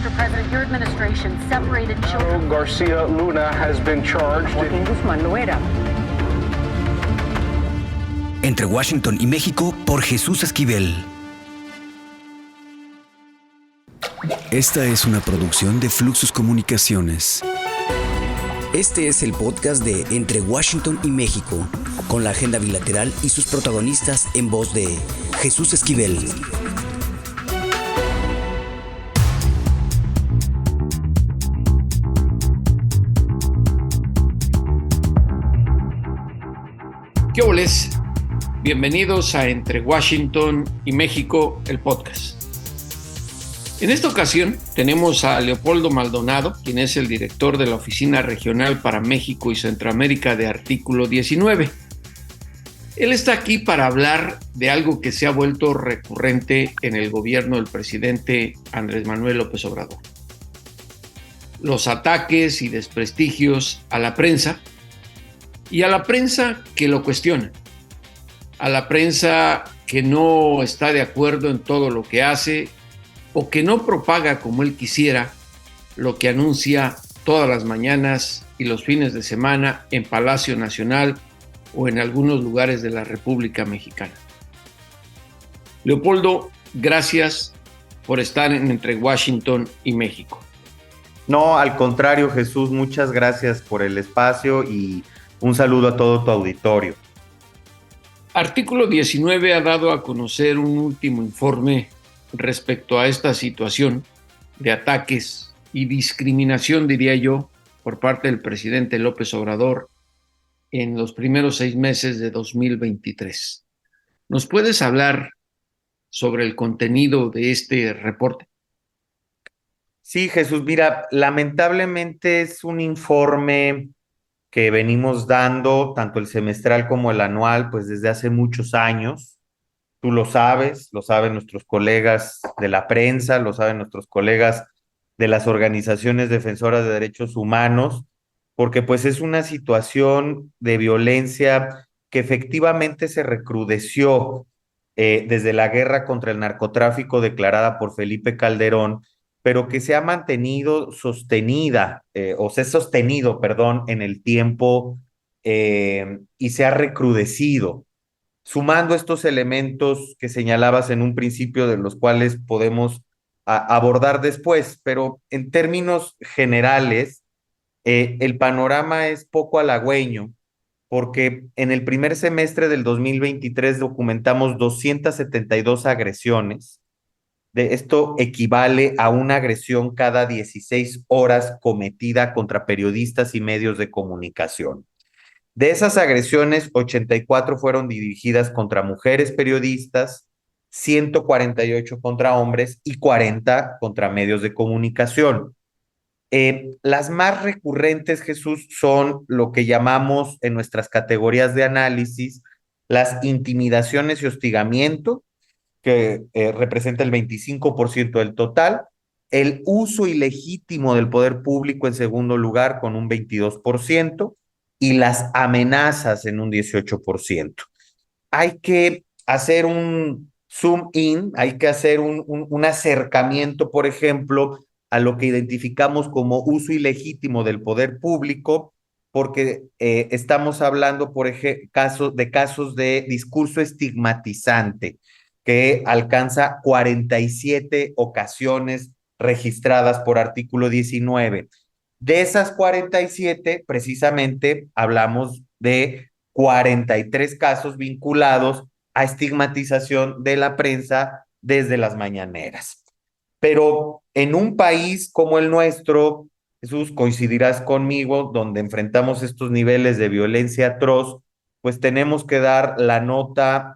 Mr. President, your administration separated children. Garcia Luna has been charged. Joaquín Guzmán Loera. Entre Washington y México por Jesús Esquivel. Esta es una producción de Fluxus Comunicaciones. Este es el podcast de Entre Washington y México, con la agenda bilateral y sus protagonistas en voz de Jesús Esquivel. ¿Qué oles? Bienvenidos a Entre Washington y México, el podcast. En esta ocasión tenemos a Leopoldo Maldonado, quien es el director de la Oficina Regional para México y Centroamérica de Artículo 19. Él está aquí para hablar de algo que se ha vuelto recurrente en el gobierno del presidente Andrés Manuel López Obrador: los ataques y desprestigios a la prensa, y a la prensa que lo cuestiona, a la prensa que no está de acuerdo en todo lo que hace o que no propaga como él quisiera lo que anuncia todas las mañanas y los fines de semana en Palacio Nacional o en algunos lugares de la República Mexicana. Leopoldo, gracias por estar entre Washington y México. No, al contrario, Jesús, muchas gracias por el espacio y un saludo a todo tu auditorio. Artículo 19 ha dado a conocer un último informe respecto a esta situación de ataques y discriminación, diría yo, por parte del presidente López Obrador en los primeros 6 meses de 2023. ¿Nos puedes hablar sobre el contenido de este reporte? Sí, Jesús, mira, lamentablemente es un informe que venimos dando, tanto el semestral como el anual, pues desde hace muchos años. Tú lo saben nuestros colegas de la prensa, lo saben nuestros colegas de las organizaciones defensoras de derechos humanos, porque pues es una situación de violencia que efectivamente se recrudeció desde la guerra contra el narcotráfico declarada por Felipe Calderón, pero que se ha mantenido sostenido, en el tiempo y se ha recrudecido. Sumando estos elementos que señalabas en un principio, de los cuales podemos abordar después, pero en términos generales, el panorama es poco halagüeño, porque en el primer semestre del 2023 documentamos 272 agresiones. Esto equivale a una agresión cada 16 horas cometida contra periodistas y medios de comunicación. De esas agresiones, 84 fueron dirigidas contra mujeres periodistas, 148 contra hombres y 40 contra medios de comunicación. Las más recurrentes, Jesús, son lo que llamamos en nuestras categorías de análisis las intimidaciones y hostigamiento, que representa el 25% del total, el uso ilegítimo del poder público en segundo lugar con un 22%, y las amenazas en un 18%. Hay que hacer un zoom in, hay que hacer un acercamiento, por ejemplo, a lo que identificamos como uso ilegítimo del poder público, porque estamos hablando, por ejemplo, casos de discurso estigmatizante, que alcanza 47 ocasiones registradas por artículo 19. De esas 47, precisamente hablamos de 43 casos vinculados a estigmatización de la prensa desde las mañaneras. Pero en un país como el nuestro, Jesús, coincidirás conmigo, donde enfrentamos estos niveles de violencia atroz, pues tenemos que dar la nota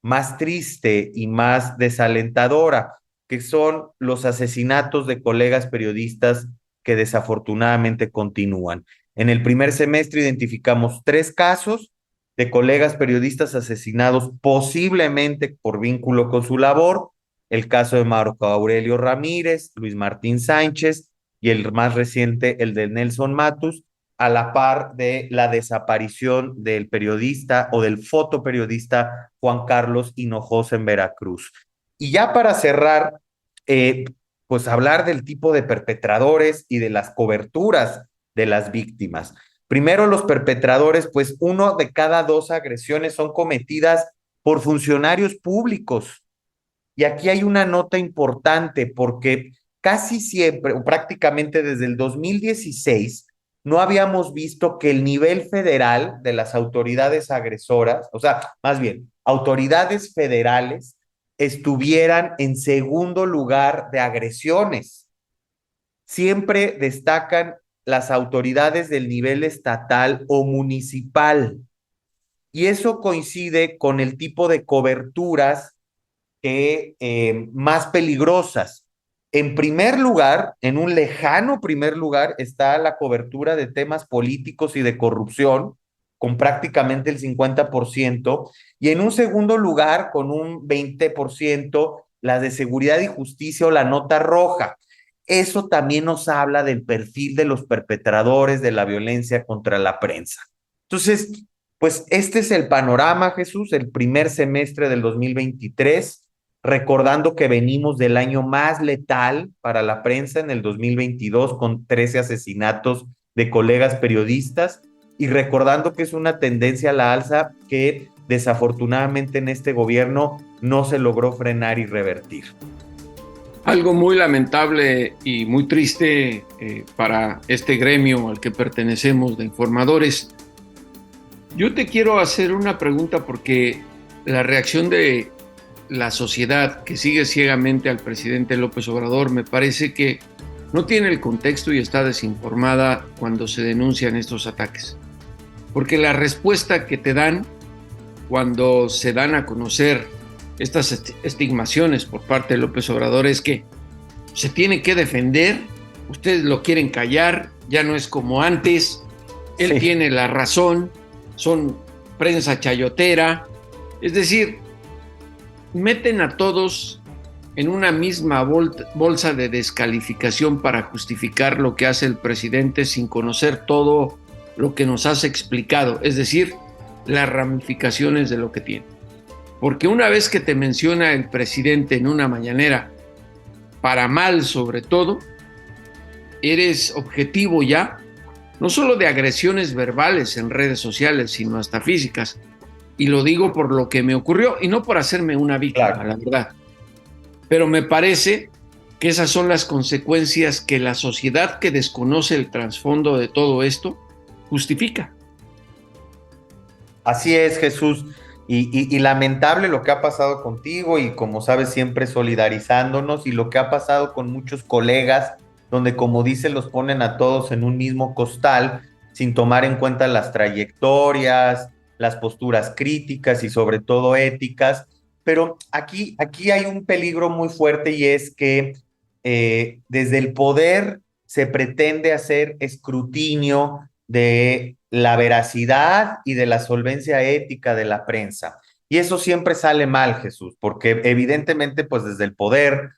más triste y más desalentadora, que son los asesinatos de colegas periodistas que desafortunadamente continúan. En el primer semestre identificamos 3 casos de colegas periodistas asesinados posiblemente por vínculo con su labor: el caso de Marco Aurelio Ramírez, Luis Martín Sánchez y el más reciente, el de Nelson Matus, a la par de la desaparición del periodista o del fotoperiodista Juan Carlos Hinojosa en Veracruz. Y ya para cerrar, pues hablar del tipo de perpetradores y de las coberturas de las víctimas. Primero, los perpetradores, pues 1 de cada 2 agresiones son cometidas por funcionarios públicos. Y aquí hay una nota importante porque casi siempre, o prácticamente desde el 2016, no habíamos visto que el nivel federal de las autoridades agresoras, o sea, más bien, autoridades federales, estuvieran en segundo lugar de agresiones. Siempre destacan las autoridades del nivel estatal o municipal. Y eso coincide con el tipo de coberturas más peligrosas. En primer lugar, en un lejano primer lugar, está la cobertura de temas políticos y de corrupción, con prácticamente el 50%, y en un segundo lugar, con un 20%, la de seguridad y justicia o la nota roja. Eso también nos habla del perfil de los perpetradores de la violencia contra la prensa. Entonces, pues este es el panorama, Jesús, el primer semestre del 2023, recordando que venimos del año más letal para la prensa en el 2022 con 13 asesinatos de colegas periodistas y recordando que es una tendencia a la alza que desafortunadamente en este gobierno no se logró frenar y revertir. Algo muy lamentable y muy triste para este gremio al que pertenecemos de informadores. Yo te quiero hacer una pregunta porque la reacción de la sociedad que sigue ciegamente al presidente López Obrador me parece que no tiene el contexto y está desinformada cuando se denuncian estos ataques. Porque la respuesta que te dan cuando se dan a conocer estas estigmaciones por parte de López Obrador es que se tiene que defender, ustedes lo quieren callar, ya no es como antes, él tiene la razón, son prensa chayotera, es decir, meten a todos en una misma bolsa de descalificación para justificar lo que hace el presidente sin conocer todo lo que nos has explicado, es decir, las ramificaciones de lo que tiene. Porque una vez que te menciona el presidente en una mañanera, para mal sobre todo, eres objetivo ya, no solo de agresiones verbales en redes sociales, sino hasta físicas. Y lo digo por lo que me ocurrió y no por hacerme una víctima, claro, la verdad. Pero me parece que esas son las consecuencias que la sociedad que desconoce el trasfondo de todo esto justifica. Así es, Jesús. Y lamentable lo que ha pasado contigo y como sabes siempre solidarizándonos y lo que ha pasado con muchos colegas donde como dice los ponen a todos en un mismo costal sin tomar en cuenta las trayectorias, las posturas críticas y sobre todo éticas. Pero aquí hay un peligro muy fuerte y es que desde el poder se pretende hacer escrutinio de la veracidad y de la solvencia ética de la prensa. Y eso siempre sale mal, Jesús, porque evidentemente, pues desde el poder,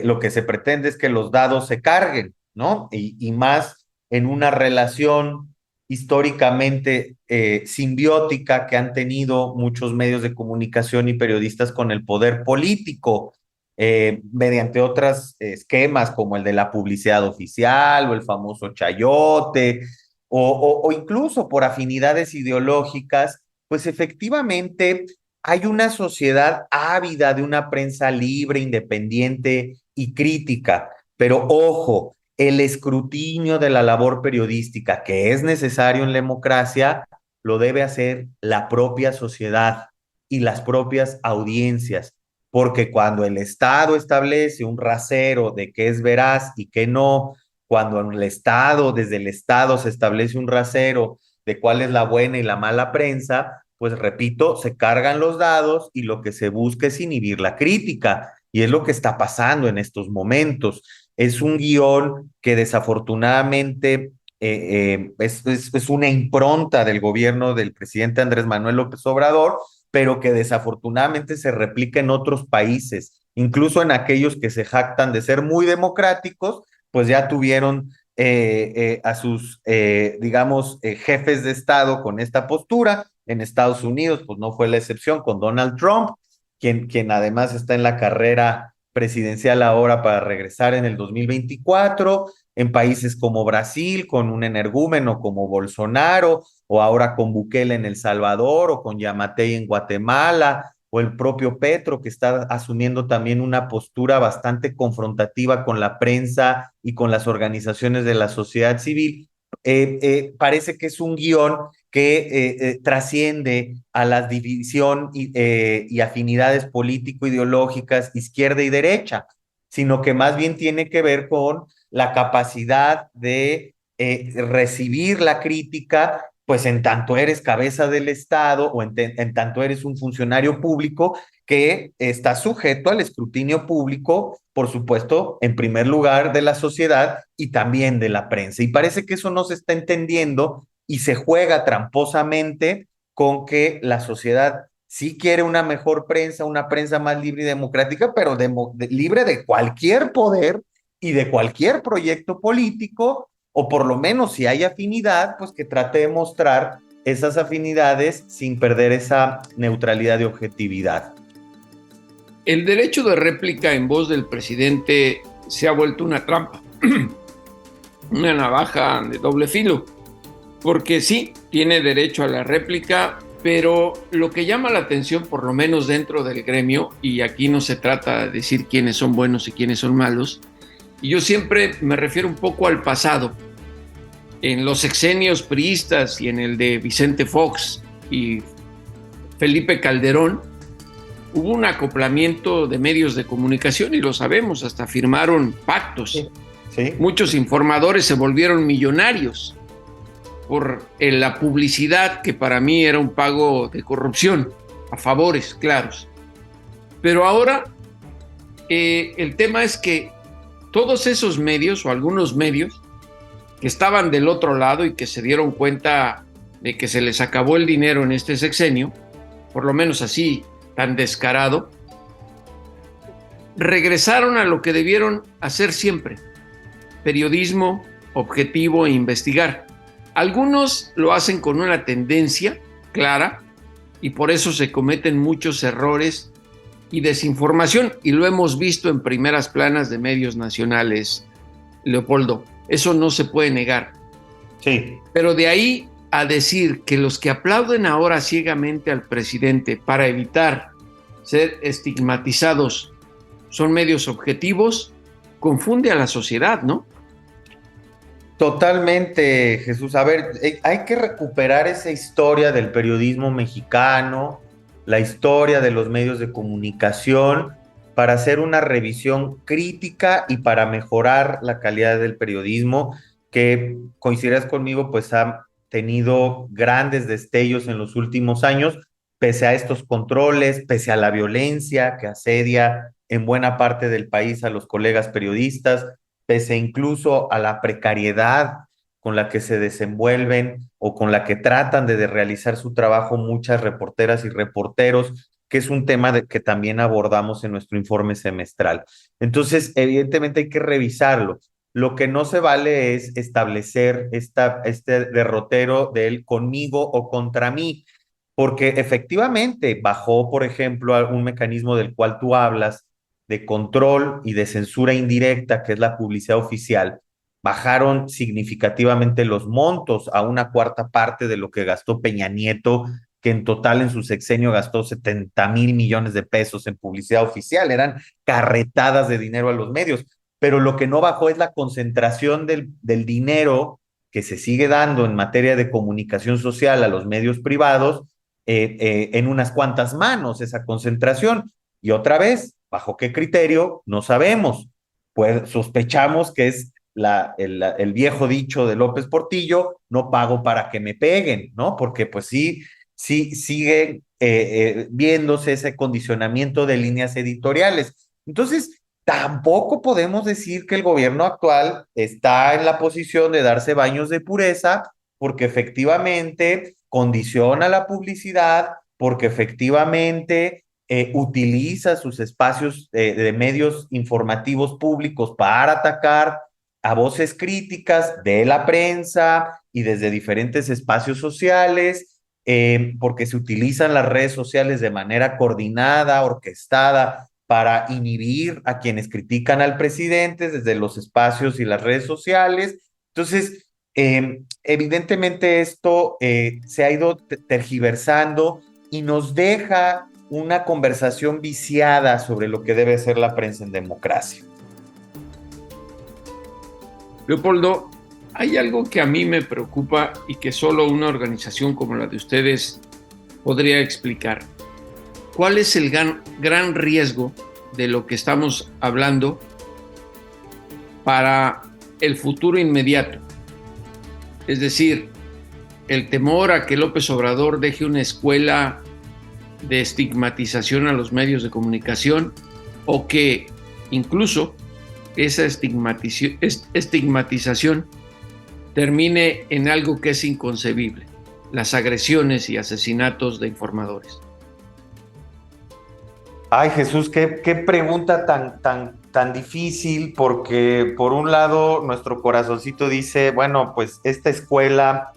lo que se pretende es que los dados se carguen, ¿no? Y más en una relación históricamente simbiótica que han tenido muchos medios de comunicación y periodistas con el poder político, mediante otros esquemas como el de la publicidad oficial o el famoso chayote, o incluso por afinidades ideológicas, pues efectivamente hay una sociedad ávida de una prensa libre, independiente y crítica. Pero ojo, el escrutinio de la labor periodística que es necesario en la democracia lo debe hacer la propia sociedad y las propias audiencias, porque cuando el Estado establece un rasero de qué es veraz y qué no, cuando el Estado, desde el Estado se establece un rasero de cuál es la buena y la mala prensa, pues repito, se cargan los dados y lo que se busca es inhibir la crítica. Y es lo que está pasando en estos momentos. Es un guión que desafortunadamente es una impronta del gobierno del presidente Andrés Manuel López Obrador, pero que desafortunadamente se replica en otros países, incluso en aquellos que se jactan de ser muy democráticos, pues ya tuvieron a sus, digamos, jefes de Estado con esta postura. En Estados Unidos, pues no fue la excepción con Donald Trump, quien además está en la carrera presidencial ahora para regresar en el 2024, en países como Brasil, con un energúmeno como Bolsonaro, o ahora con Bukele en El Salvador, o con Yamatei en Guatemala, o el propio Petro, que está asumiendo también una postura bastante confrontativa con la prensa y con las organizaciones de la sociedad civil. Parece que es un guión que trasciende a la división y afinidades político-ideológicas izquierda y derecha, sino que más bien tiene que ver con la capacidad de recibir la crítica, pues en tanto eres cabeza del Estado o en tanto eres un funcionario público que está sujeto al escrutinio público, por supuesto, en primer lugar de la sociedad y también de la prensa. Y parece que eso no se está entendiendo y se juega tramposamente con que la sociedad sí quiere una mejor prensa, una prensa más libre y democrática, pero libre de cualquier poder y de cualquier proyecto político, o por lo menos si hay afinidad, pues que trate de mostrar esas afinidades sin perder esa neutralidad y objetividad. El derecho de réplica en voz del presidente se ha vuelto una trampa, una navaja de doble filo, porque sí, tiene derecho a la réplica, pero lo que llama la atención, por lo menos dentro del gremio, y aquí no se trata de decir quiénes son buenos y quiénes son malos, y yo siempre me refiero un poco al pasado. En los sexenios priistas y en el de Vicente Fox y Felipe Calderón, hubo un acoplamiento de medios de comunicación y lo sabemos, hasta firmaron pactos. Sí, sí. Muchos informadores se volvieron millonarios por la publicidad, que para mí era un pago de corrupción, a favores claros. Pero ahora el tema es que todos esos medios, o algunos medios, que estaban del otro lado y que se dieron cuenta de que se les acabó el dinero en este sexenio, por lo menos así, tan descarado, regresaron a lo que debieron hacer siempre: periodismo objetivo e investigar. Algunos lo hacen con una tendencia clara y por eso se cometen muchos errores y desinformación, y lo hemos visto en primeras planas de medios nacionales, Leopoldo. Eso no se puede negar. Sí. Pero de ahí a decir que los que aplauden ahora ciegamente al presidente para evitar ser estigmatizados son medios objetivos, confunde a la sociedad, ¿no? Totalmente, Jesús. A ver, hay que recuperar esa historia del periodismo mexicano, la historia de los medios de comunicación, para hacer una revisión crítica y para mejorar la calidad del periodismo, que coincidirás conmigo, pues ha tenido grandes destellos en los últimos años, pese a estos controles, pese a la violencia que asedia en buena parte del país a los colegas periodistas, pese incluso a la precariedad con la que se desenvuelven o con la que tratan de realizar su trabajo muchas reporteras y reporteros, que es un tema que también abordamos en nuestro informe semestral. Entonces, evidentemente hay que revisarlo. Lo que no se vale es establecer este derrotero del conmigo o contra mí, porque efectivamente bajó, por ejemplo, un mecanismo del cual tú hablas, de control y de censura indirecta, que es la publicidad oficial. Bajaron significativamente los montos a una cuarta parte de lo que gastó Peña Nieto, que en total en su sexenio gastó 70,000 millones de pesos en publicidad oficial. Eran carretadas de dinero a los medios, pero lo que no bajó es la concentración del dinero que se sigue dando en materia de comunicación social a los medios privados en unas cuantas manos, esa concentración. Y otra vez, ¿bajo qué criterio? No sabemos. Pues sospechamos que es el viejo dicho de López Portillo: no pago para que me peguen, ¿no? Porque pues sí sigue viéndose ese condicionamiento de líneas editoriales. Entonces, tampoco podemos decir que el gobierno actual está en la posición de darse baños de pureza, porque efectivamente condiciona la publicidad, porque efectivamente utiliza sus espacios de medios informativos públicos para atacar a voces críticas de la prensa y desde diferentes espacios sociales, porque se utilizan las redes sociales de manera coordinada, orquestada para inhibir a quienes critican al presidente desde los espacios y las redes sociales. Entonces, evidentemente esto se ha ido tergiversando y nos deja una conversación viciada sobre lo que debe ser la prensa en democracia. Leopoldo, hay algo que a mí me preocupa y que solo una organización como la de ustedes podría explicar. ¿Cuál es el gran riesgo de lo que estamos hablando para el futuro inmediato? Es decir, el temor a que López Obrador deje una escuela de estigmatización a los medios de comunicación, o que incluso esa estigmatización termine en algo que es inconcebible: las agresiones y asesinatos de informadores. Ay, Jesús, qué pregunta tan difícil, porque por un lado nuestro corazoncito dice, bueno, pues esta escuela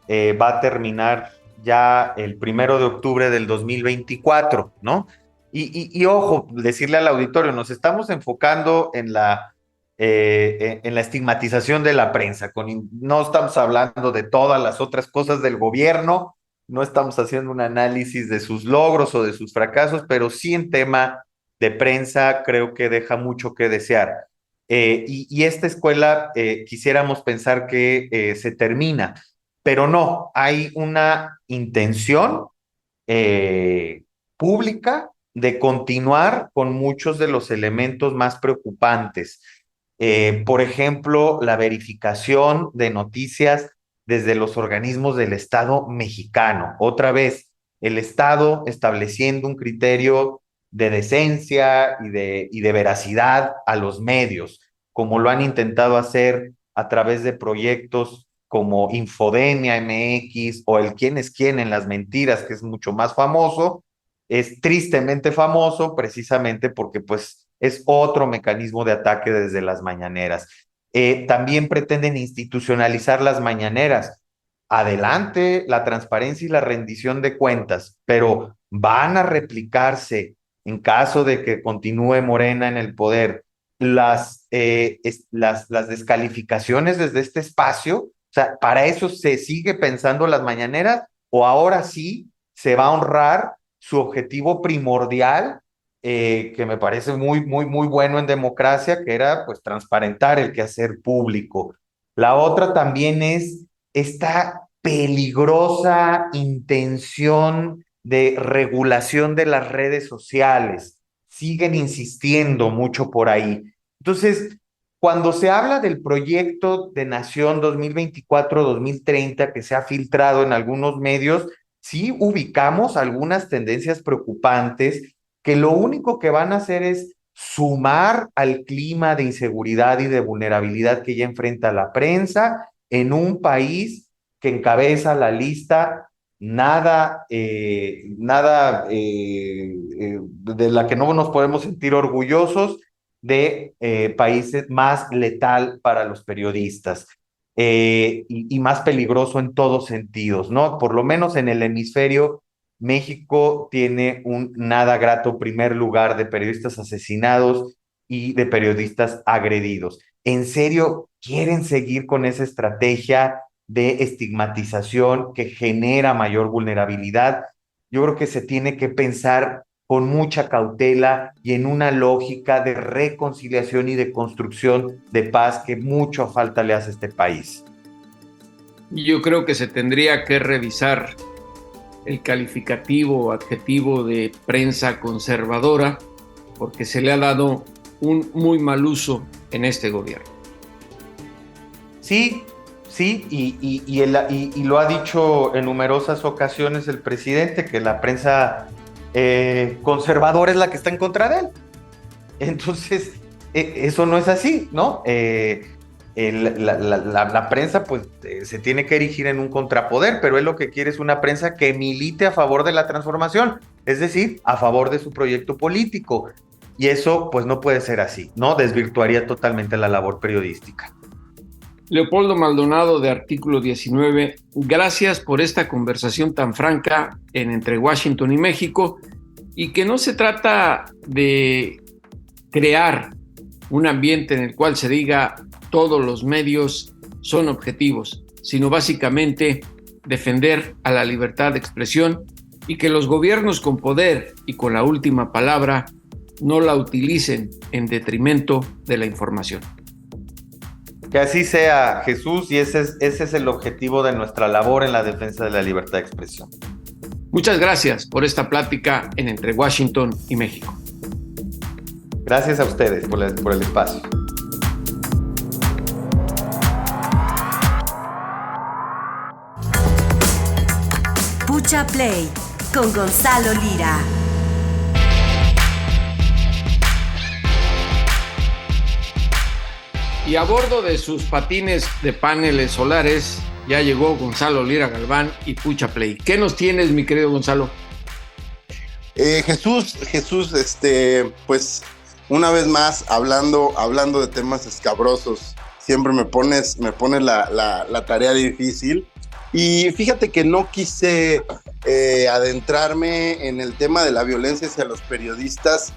va a terminar ya el 1 de octubre del 2024, ¿no? Y ojo, decirle al auditorio, nos estamos enfocando en la estigmatización de la prensa, no estamos hablando de todas las otras cosas del gobierno, no estamos haciendo un análisis de sus logros o de sus fracasos, pero sí en tema de prensa creo que deja mucho que desear. Y esta escuela quisiéramos pensar que se termina, pero no, hay una intención pública de continuar con muchos de los elementos más preocupantes. Por ejemplo, la verificación de noticias desde los organismos del Estado mexicano. Otra vez, el Estado estableciendo un criterio de decencia y de veracidad a los medios, como lo han intentado hacer a través de proyectos como Infodemia MX o el Quién es Quién en las mentiras, que es mucho más famoso. Es tristemente famoso precisamente porque pues es otro mecanismo de ataque desde las mañaneras. También pretenden institucionalizar las mañaneras. Adelante la transparencia y la rendición de cuentas, pero van a replicarse en caso de que continúe Morena en el poder las descalificaciones desde este espacio. O sea, ¿para eso se sigue pensando las mañaneras o ahora sí se va a honrar su objetivo primordial, que me parece muy bueno en democracia, que era pues transparentar el quehacer público? La otra también es esta peligrosa intención de regulación de las redes sociales. Siguen insistiendo mucho por ahí. Entonces, cuando se habla del proyecto de Nación 2024-2030 que se ha filtrado en algunos medios, sí ubicamos algunas tendencias preocupantes que lo único que van a hacer es sumar al clima de inseguridad y de vulnerabilidad que ya enfrenta la prensa en un país que encabeza la lista de la que no nos podemos sentir orgullosos, de países más letal para los periodistas y más peligroso en todos sentidos, ¿no? Por lo menos en el hemisferio, México tiene un nada grato primer lugar de periodistas asesinados y de periodistas agredidos. ¿En serio quieren seguir con esa estrategia de estigmatización que genera mayor vulnerabilidad? Yo creo que se tiene que pensar con mucha cautela y en una lógica de reconciliación y de construcción de paz que mucha falta le hace a este país. Yo creo que se tendría que revisar el calificativo o adjetivo de prensa conservadora, porque se le ha dado un muy mal uso en este gobierno. Sí, y lo ha dicho en numerosas ocasiones el presidente, que la prensa conservadora es la que está en contra de él. Entonces, eso no es así, ¿no? La prensa pues se tiene que erigir en un contrapoder, pero él lo que quiere es una prensa que milite a favor de la transformación, es decir, a favor de su proyecto político. Y eso pues no puede ser así, ¿no? Desvirtuaría totalmente la labor periodística. Leopoldo Maldonado, de Artículo 19, gracias por esta conversación tan franca entre Washington y México, y que no se trata de crear un ambiente en el cual se diga todos los medios son objetivos, sino básicamente defender a la libertad de expresión y que los gobiernos con poder y con la última palabra no la utilicen en detrimento de la información. Que así sea, Jesús, y ese es el objetivo de nuestra labor en la defensa de la libertad de expresión. Muchas gracias por esta plática en Entre Washington y México. Gracias a ustedes por el espacio. Pucha Play con Gonzalo Lira. Y a bordo de sus patines de paneles solares ya llegó Gonzalo Lira Galván y Pucha Play. ¿Qué nos tienes, mi querido Gonzalo? Jesús, pues una vez más hablando de temas escabrosos, siempre me pones la tarea difícil. Y fíjate que no quise adentrarme en el tema de la violencia hacia los periodistas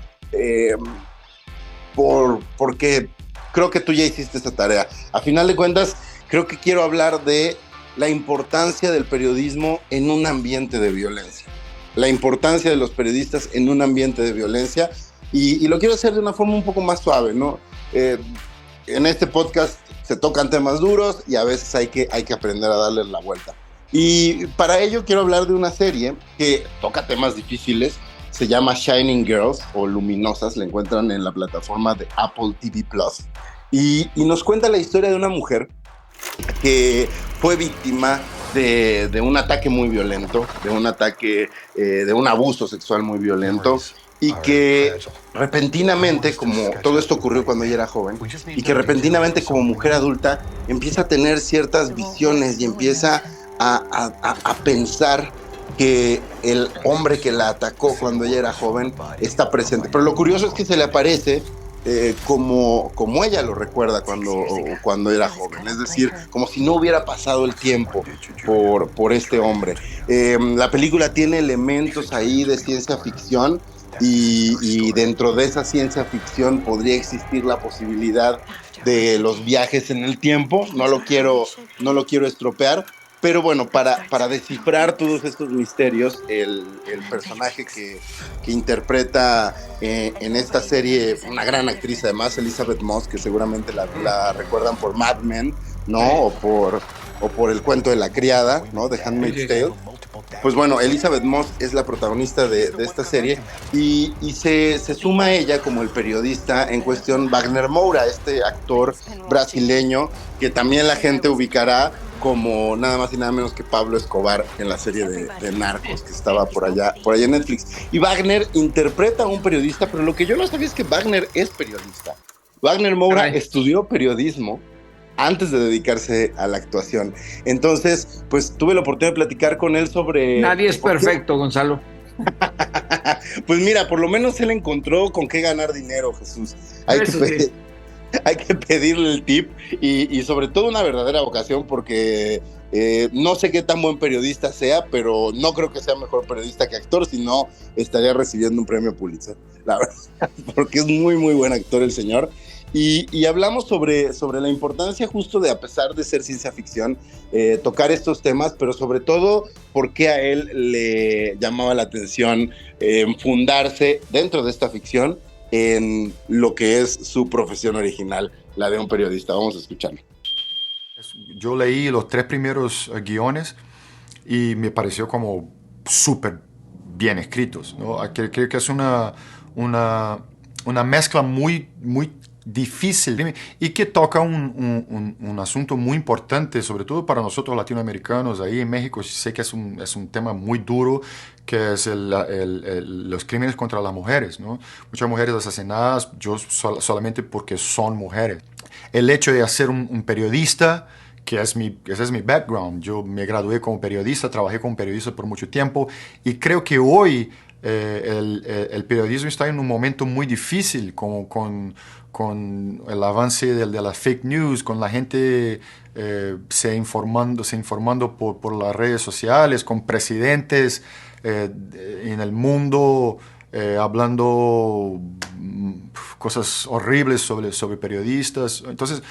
porque creo que tú ya hiciste esa tarea. A final de cuentas, creo que quiero hablar de la importancia del periodismo en un ambiente de violencia. La importancia de los periodistas en un ambiente de violencia. Y lo quiero hacer de una forma un poco más suave, ¿no? En este podcast se tocan temas duros y a veces hay que aprender a darles la vuelta. Y para ello quiero hablar de una serie que toca temas difíciles. Se llama Shining Girls o Luminosas. La encuentran en la plataforma de Apple TV+. Y nos cuenta la historia de una mujer que fue víctima de un ataque muy violento, de un abuso sexual muy violento, y que repentinamente, como todo esto ocurrió cuando ella era joven, y que repentinamente como mujer adulta empieza a tener ciertas visiones y empieza a pensar que el hombre que la atacó cuando ella era joven está presente. Pero lo curioso es que se le aparece como ella lo recuerda cuando era joven, es decir, como si no hubiera pasado el tiempo por este hombre. La película tiene elementos ahí de ciencia ficción y dentro de esa ciencia ficción podría existir la posibilidad de los viajes en el tiempo. No lo quiero estropear. Pero bueno, para descifrar todos estos misterios, el personaje que interpreta en esta serie, una gran actriz además, Elizabeth Moss, que seguramente la recuerdan por Mad Men, ¿no? O por El cuento de la criada, ¿no? De Handmaid's Tale. Pues bueno, Elizabeth Moss es la protagonista de esta serie y se suma a ella como el periodista en cuestión Wagner Moura, este actor brasileño que también la gente ubicará como nada más y nada menos que Pablo Escobar en la serie de Narcos que estaba por allá en Netflix. Y Wagner interpreta a un periodista, pero lo que yo no sabía es que Wagner es periodista. Wagner Moura estudió periodismo antes de dedicarse a la actuación. Entonces, pues tuve la oportunidad de platicar con él sobre... Nadie es perfecto, Gonzalo. Pues mira, por lo menos él encontró con qué ganar dinero, Jesús. Hay que pedirle el tip y sobre todo una verdadera vocación porque no sé qué tan buen periodista sea, pero no creo que sea mejor periodista que actor, si no estaría recibiendo un premio Pulitzer, la verdad, porque es muy, muy buen actor el señor. Y hablamos sobre la importancia justo de, a pesar de ser ciencia ficción, tocar estos temas, pero sobre todo por qué a él le llamaba la atención fundarse dentro de esta ficción en lo que es su profesión original, la de un periodista. Vamos a escucharlo. Yo leí los 3 primeros guiones y me pareció como súper bien escritos, ¿no? Creo que es una mezcla muy, muy difícil y que toca un asunto muy importante, sobre todo para nosotros latinoamericanos. Ahí en México sé que es un tema muy duro, que es los crímenes contra las mujeres, ¿no? Muchas mujeres asesinadas solamente porque son mujeres. El hecho de ser un periodista, ese es mi background. Yo me gradué como periodista, trabajé como periodista por mucho tiempo y creo que hoy el periodismo está en un momento muy difícil con el avance de las fake news, con la gente se informando por las redes sociales, con presidentes en el mundo hablando cosas horribles sobre periodistas. Entonces,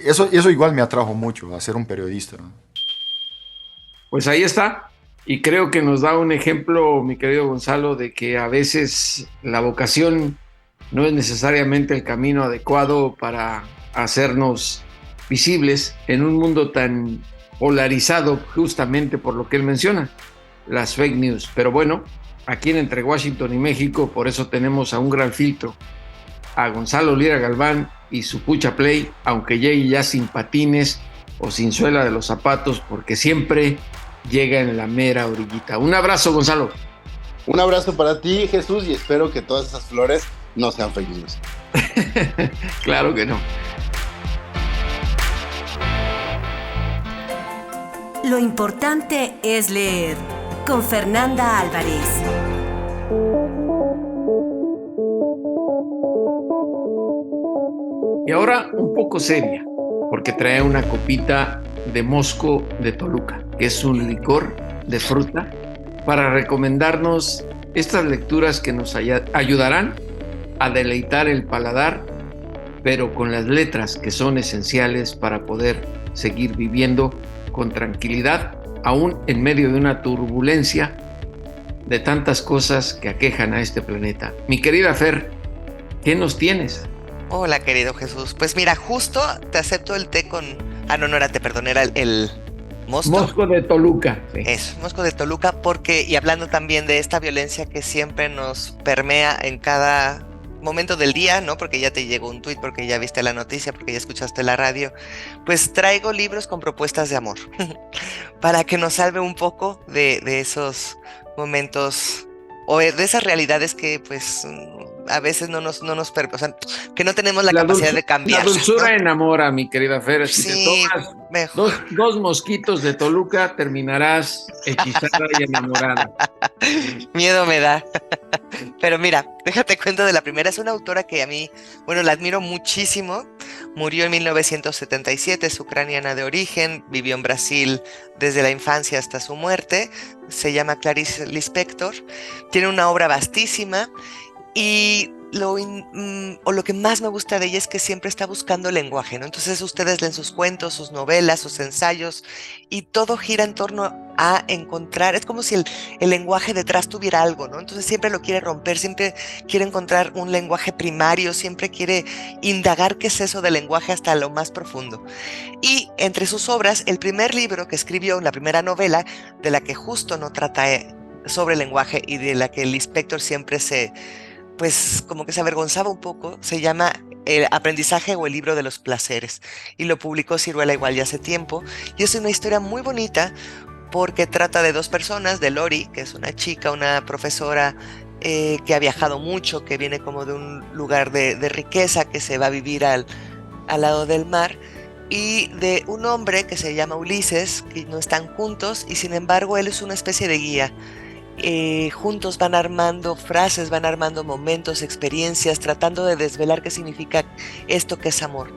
eso igual me atrajo mucho, a ser un periodista, ¿no? Pues ahí está. Y creo que nos da un ejemplo, mi querido Gonzalo, de que a veces la vocación no es necesariamente el camino adecuado para hacernos visibles en un mundo tan polarizado, justamente por lo que él menciona, las fake news. Pero bueno, aquí en Entre Washington y México, por eso tenemos a un gran filtro, a Gonzalo Lira Galván y su Pucha Play, aunque llegue ya sin patines o sin suela de los zapatos, porque siempre llega en la mera orillita. Un abrazo, Gonzalo. Un abrazo para ti, Jesús, y espero que todas esas flores no sean fake news. Claro que no. Lo importante es leer. Con Fernanda Álvarez. Y ahora un poco seria, porque trae una copita de Mosco de Toluca, que es un licor de fruta, para recomendarnos estas lecturas que nos ayudarán a deleitar el paladar, pero con las letras que son esenciales para poder seguir viviendo con tranquilidad, aún en medio de una turbulencia de tantas cosas que aquejan a este planeta. Mi querida Fer, ¿qué nos tienes? Hola, querido Jesús. Pues mira, justo te acepto el té con... no era té, perdón, era el mosto. Mosco de Toluca. Sí. Eso, Mosco de Toluca, porque, y hablando también de esta violencia que siempre nos permea en cada momento del día, ¿no? Porque ya te llegó un tuit, porque ya viste la noticia, porque ya escuchaste la radio, pues traigo libros con propuestas de amor, para que nos salve un poco de esos momentos, o de esas realidades que pues a veces no nos o sea, que no tenemos la capacidad de cambiar. La dulzura, ¿no? Enamora, mi querida Fer. Si sí, te tomas dos mosquitos de Toluca, terminarás hechizada y enamorada. Miedo me da. Pero mira, déjate cuento de la primera. Es una autora que a mí, bueno, la admiro muchísimo. Murió en 1977, es ucraniana de origen, vivió en Brasil desde la infancia hasta su muerte. Se llama Clarice Lispector. Tiene una obra vastísima y lo que más me gusta de ella es que siempre está buscando lenguaje, ¿no? Entonces ustedes leen sus cuentos, sus novelas, sus ensayos y todo gira en torno a encontrar, es como si el lenguaje detrás tuviera algo, ¿no? Entonces siempre lo quiere romper, siempre quiere encontrar un lenguaje primario, siempre quiere indagar qué es eso del lenguaje hasta lo más profundo. Y entre sus obras, el primer libro que escribió, la primera novela, de la que justo no trata sobre el lenguaje y de la que el Lispector siempre pues como que se avergonzaba un poco, se llama El aprendizaje o el libro de los placeres, y lo publicó Siruela igual ya hace tiempo, y es una historia muy bonita porque trata de dos personas, de Lori, que es una chica, una profesora que ha viajado mucho, que viene como de un lugar de riqueza, que se va a vivir al lado del mar, y de un hombre que se llama Ulises, que no están juntos, y sin embargo él es una especie de guía. Juntos van armando frases, van armando momentos, experiencias, tratando de desvelar qué significa esto que es amor.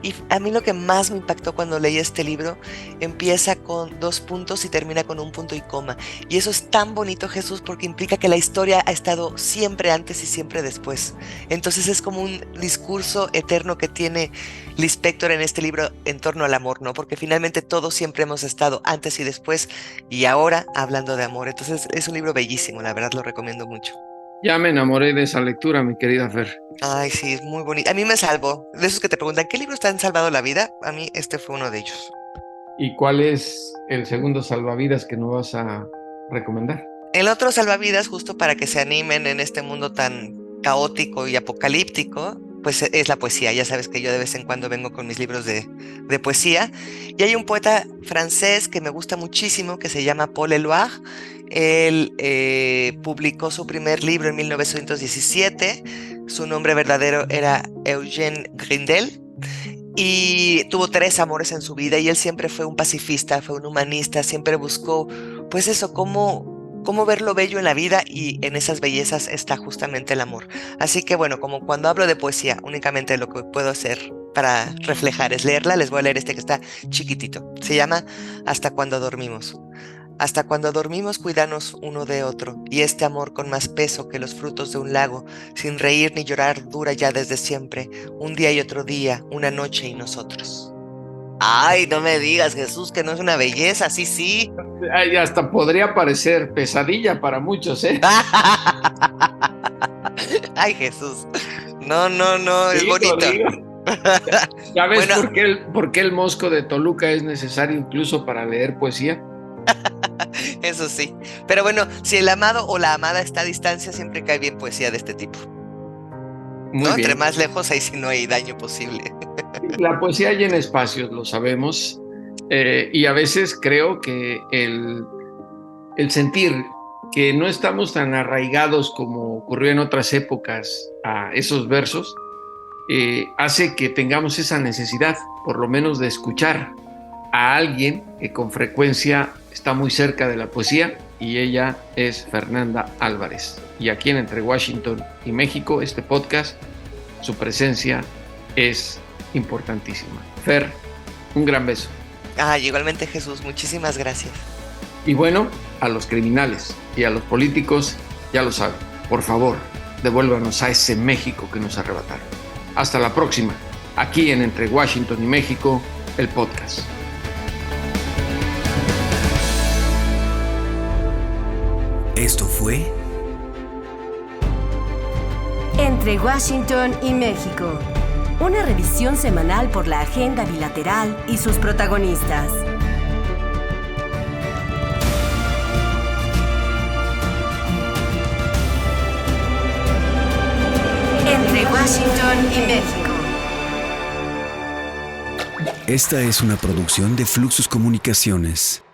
Y a mí lo que más me impactó cuando leí este libro, empieza con 2 puntos y termina con un punto y coma. Y eso es tan bonito, Jesús, porque implica que la historia ha estado siempre antes y siempre después. Entonces es como un discurso eterno que tiene Lispector en este libro en torno al amor, ¿no? Porque finalmente todos siempre hemos estado antes y después, y ahora hablando de amor. Entonces es un libro bellísimo, la verdad lo recomiendo mucho. Ya me enamoré de esa lectura, mi querida Fer. Ay, sí, es muy bonito. A mí me salvó. De esos que te preguntan, ¿qué libros te han salvado la vida? A mí este fue uno de ellos. ¿Y cuál es el segundo salvavidas que nos vas a recomendar? El otro salvavidas, justo para que se animen en este mundo tan caótico y apocalíptico, pues es la poesía. Ya sabes que yo de vez en cuando vengo con mis libros de poesía. Y hay un poeta francés que me gusta muchísimo, que se llama Paul Éluard. Él publicó su primer libro en 1917. Su nombre verdadero era Eugène Grindel. Y tuvo 3 amores en su vida, y él siempre fue un pacifista, fue un humanista, siempre buscó, pues eso, cómo ver lo bello en la vida, y en esas bellezas está justamente el amor. Así que bueno, como cuando hablo de poesía, únicamente lo que puedo hacer para reflejar es leerla, les voy a leer este que está chiquitito. Se llama Hasta cuando dormimos. Hasta cuando dormimos cuidarnos uno de otro, y este amor con más peso que los frutos de un lago, sin reír ni llorar, dura ya desde siempre, un día y otro día, una noche y nosotros. Ay, no me digas, Jesús, que no es una belleza, sí, sí. Ay, hasta podría parecer pesadilla para muchos, ¿eh? Ay, Jesús. No, es Digo, bonito. digo. ¿Ya ves Bueno. por qué el Mosco de Toluca es necesario incluso para leer poesía? Eso sí. Pero bueno, si el amado o la amada está a distancia, siempre cae bien poesía de este tipo. Muy ¿No? bien. Entre más lejos, ahí sí no hay daño posible. La poesía llena espacios, lo sabemos, y a veces creo que el sentir que no estamos tan arraigados como ocurrió en otras épocas a esos versos, hace que tengamos esa necesidad, por lo menos, de escuchar a alguien que con frecuencia está muy cerca de la poesía, y ella es Fernanda Álvarez. Y aquí en Entre Washington y México, este podcast, su presencia es importantísima. Fer, un gran beso. Igualmente, Jesús, muchísimas gracias. Y bueno, a los criminales y a los políticos, ya lo saben, por favor, devuélvanos a ese México que nos arrebataron. Hasta la próxima, aquí en Entre Washington y México, el podcast. Esto fue Entre Washington y México. Una revisión semanal por la agenda bilateral y sus protagonistas. Entre Washington y México. Esta es una producción de Fluxus Comunicaciones.